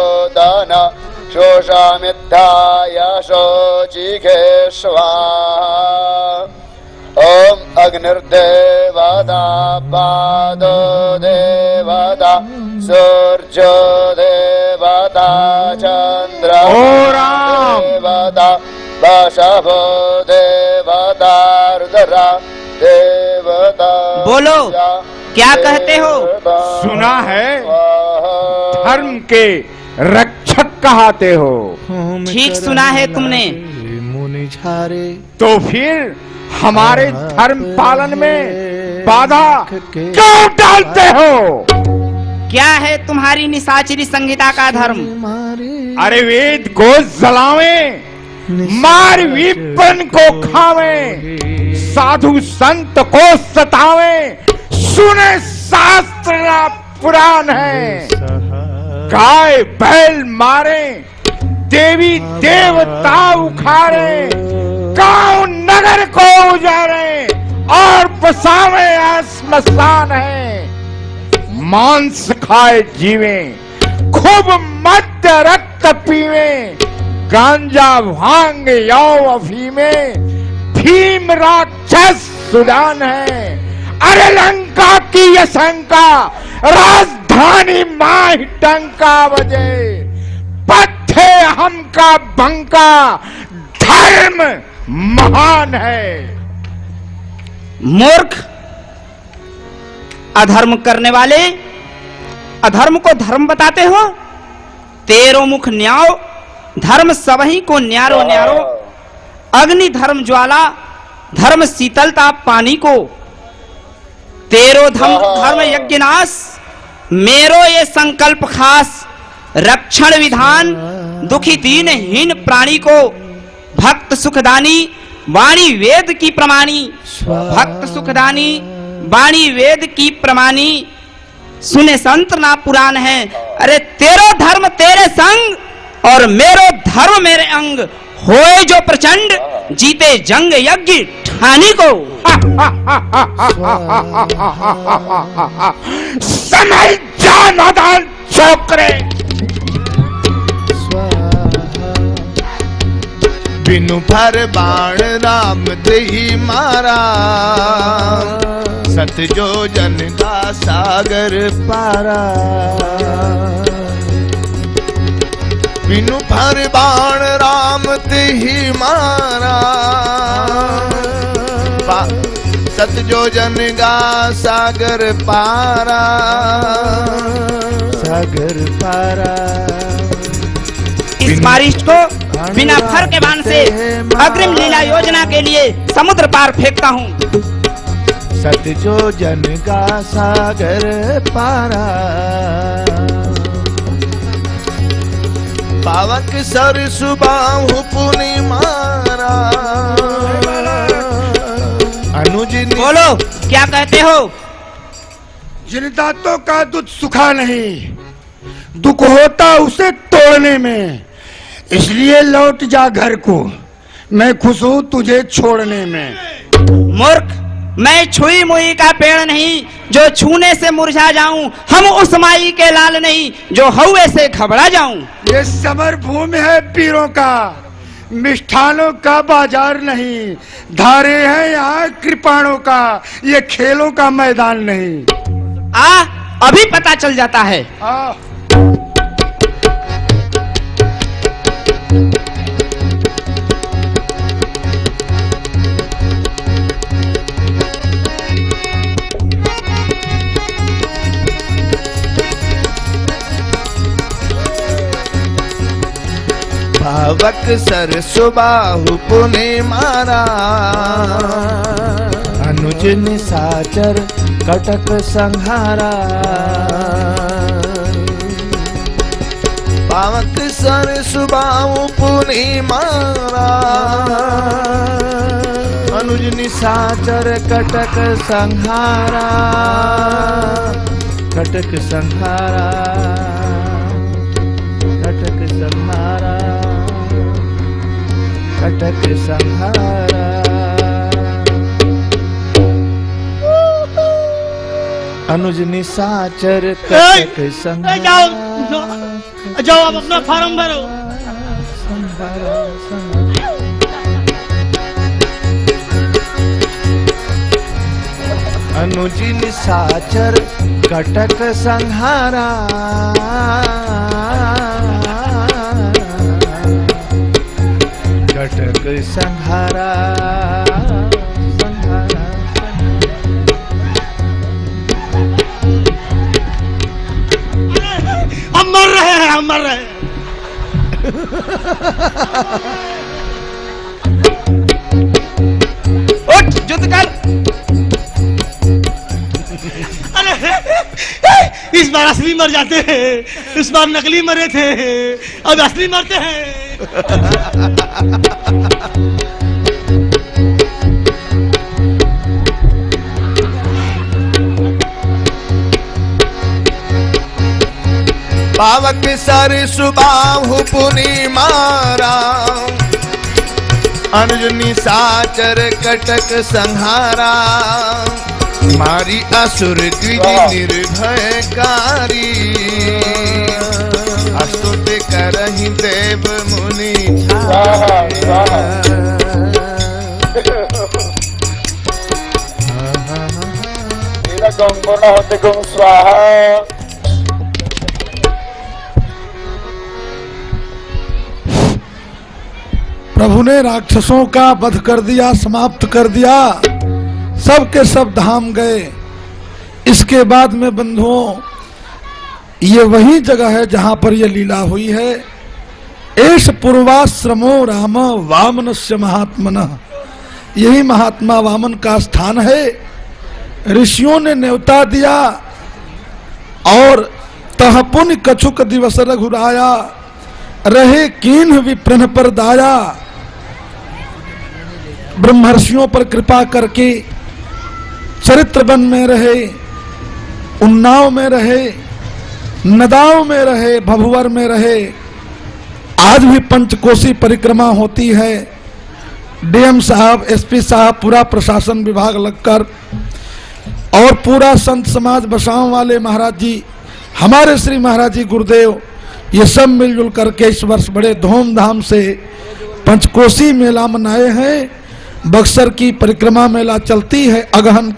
शोषामिद्धाय शोचिकेश्वा। ओम अग्निर्देवता पादो देवता सूर्यो देवता चंद्र देवता वशभो देवता रुद्रा देवता। बोलो क्या कहते हो? सुना है धर्म के रक्षक कहते हो। ठीक सुना है तुमने। मुनि झारे तो फिर हमारे धर्म पालन में बाधा क्यों डालते हो? क्या है तुम्हारी निशाचरी संहिता का धर्म? अरे वेद को जलावें, मार विपन को खावें, साधु संत को सतावें, सुने शास्त्र ना पुराण है। गाय बैल मारे, देवी देवता उखाड़े, गांव नगर को उजाड़े और बसावे स्मशान है। मांस खाए जीवे, खूब मध्य रक्त पीवे, गांजा भांग यौ अफीमे, भीम राक्षस सुदान है। अरे लंका की ये शंका, राजधानी माँ ही टंका बजे, पत्थे हमका बंका, धर्म महान है। मूर्ख, अधर्म करने वाले अधर्म को धर्म बताते हो। तेरो मुख न्याओ, धर्म सबही को न्यारो न्यारो। अग्नि धर्म ज्वाला, धर्म शीतलता पानी को। तेरो धर्म यज्ञ नाश, मेरो ये संकल्प खास। रक्षण विधान, दुखी दीन हीन प्राणी को। भक्त सुखदानी, वाणी वेद की प्रमाणी। भक्त सुखदानी, वाणी वेद की प्रमाणी, सुने संत ना पुराण है। अरे तेरो धर्म तेरे संग और मेरो धर्म मेरे अंग। होए जो प्रचंड, जीते जंग यज्ञ ठानी को। समझ जा नादान छोकरे। बिनु भर बाण राम देहि मारा, सत जो जन का सागर पारा। बिनु भर बाण राम देहि मारा, सत जो जन का सागर पारा। सागर पारा। इस बारिश को बिना फर के बाण से अग्रिम लीला योजना के लिए समुद्र पार फेंकता हूँ। सतजो जन का सागर पारा। पावक सर सुबाहु पुनि मारा। अनुज बोलो क्या कहते हो? जिन दांतों का दूध सुखा नहीं, दुख होता उसे तोड़ने में। इसलिए लौट जा घर को, मैं खुश हूँ तुझे छोड़ने में। मूर्ख, मैं छुई मुई का पेड़ नहीं जो छूने से मुरझा जाऊं। हम उस माई के लाल नहीं जो हौवे से घबरा जाऊं। ये समर भूमि है पीरों का, मिष्ठानों का बाजार नहीं। धारे हैं यहाँ कृपाणों का, ये खेलों का मैदान नहीं। अभी पता चल जाता है। पावक सर सुबाहु पुनि मारा। अनुज निशाचर कटक संहारा। पावक सर सुबाऊ पुनि मारा अनुज निशाचर कटक संहारा कटक संहारा कटक संहारा कटक संहारा। अनुज निशाचर कटक संहारा। जाओ आप अपना फार्म भरो। अनुज निशाचर कटक संहारा कटक संहारा संहारा। हम मर रहे हैं, हम मर रहे हैं। उठ युद्ध कर। इस बार असली मर जाते हैं, इस बार नकली मरे थे, अब असली मरते हैं। पावक सर सुबाहु पुनि मारा अनुज निशाचर कटक संहारा मारी असुर द्विज निर्भयकारी अस्तुत करहि देव मुनि पूर्ण होते गुम स्वाहा। प्रभु ने राक्षसों का वध कर दिया, समाप्त कर दिया, सब के सब धाम गए। इसके बाद में बंधुओं ये वही जगह है जहां पर यह लीला हुई है। एष पूर्वाश्रमो राम वामनस्य महात्मनः, यही महात्मा वामन का स्थान है। ऋषियों ने न्योता दिया और तह पुण्य कछुक दिवस रघुराया रहे कीन्ह विप्रन पर दाया। ब्रह्मर्षियों पर कृपा करके चरित्र वन में रहे, उन्नाव में रहे, नदाव में रहे, भभुवर में रहे। आज भी पंचकोशी परिक्रमा होती है। डीएम साहब, एसपी साहब, पूरा प्रशासन विभाग लगकर और पूरा संत समाज बसाओं वाले महाराज जी, हमारे श्री महाराज जी गुरुदेव, ये सब मिलजुल करके इस वर्ष बड़े धूमधाम से पंचकोशी मेला मनाए हैं। बक्सर की परिक्रमा मेला चलती है। अगहन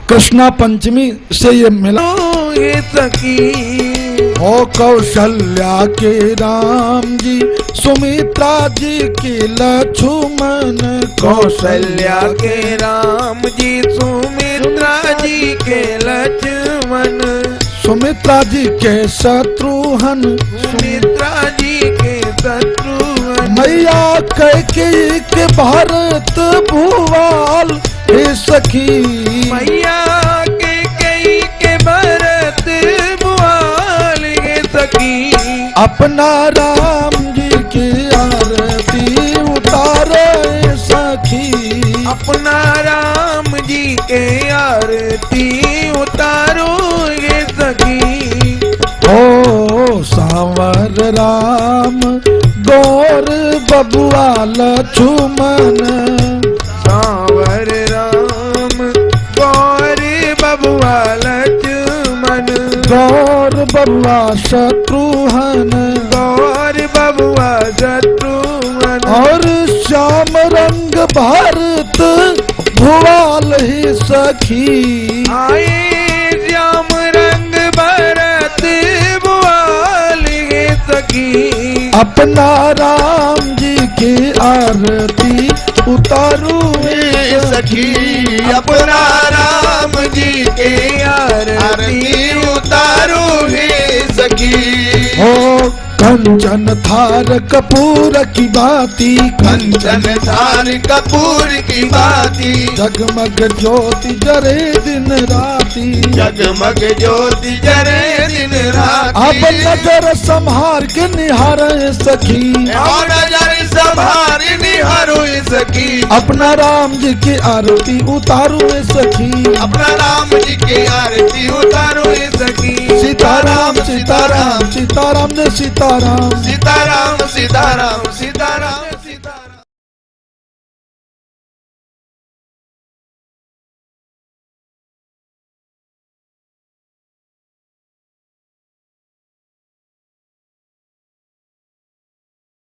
कृष्णा पंचमी से ये मेला हो कौशल्या के राम जी, सुमित्रा जी के लक्ष्मण, कौशल्या के राम जी, सुमित्रा जी के लक्ष्मण, सुमित्रा जी के शत्रुघ्न, सुमित्रा जी के शत्रुघ्न, मैया कैकेयी के भारत भुवाल हे सखी, मैया कैकेयी के भरत भुआल हे सखी। अपना राम जी की आरती उतारे सखी, अपना राम जी के आरती उतारो ये सखी। ओ सांवर राम गौर बबुआ लक्ष्मण, सांवर राम गौर बबुआ लक्ष्मण, गौर बबुआ शत्रुघ्न, गौर बबुआ शत्रुघ्न, और श्याम रंग भारत भुवाल ही सखी। आए श्याम रंग भरत भुआल हे सखी। अपना राम जी की आरती उतारू हे सखी, अपना राम जी के आरती उतारो हे सखी। हो कंस कंचन थार कपूर की बाती, कंचन थार कपूर की बाती, जगमग ज्योति जरे दिन राती, जगमग ज्योति जरे दिन राती। अब नजर संहार के निहारे सखी, और नजर संभार निहारो सखी, अपना राम जी की आरती उतारू ए सखी, अपना राम जी की आरती उतारो सखी। सीताराम सीताराम सीताराम ने सीताराम, सीताराम सीताराम सीताराम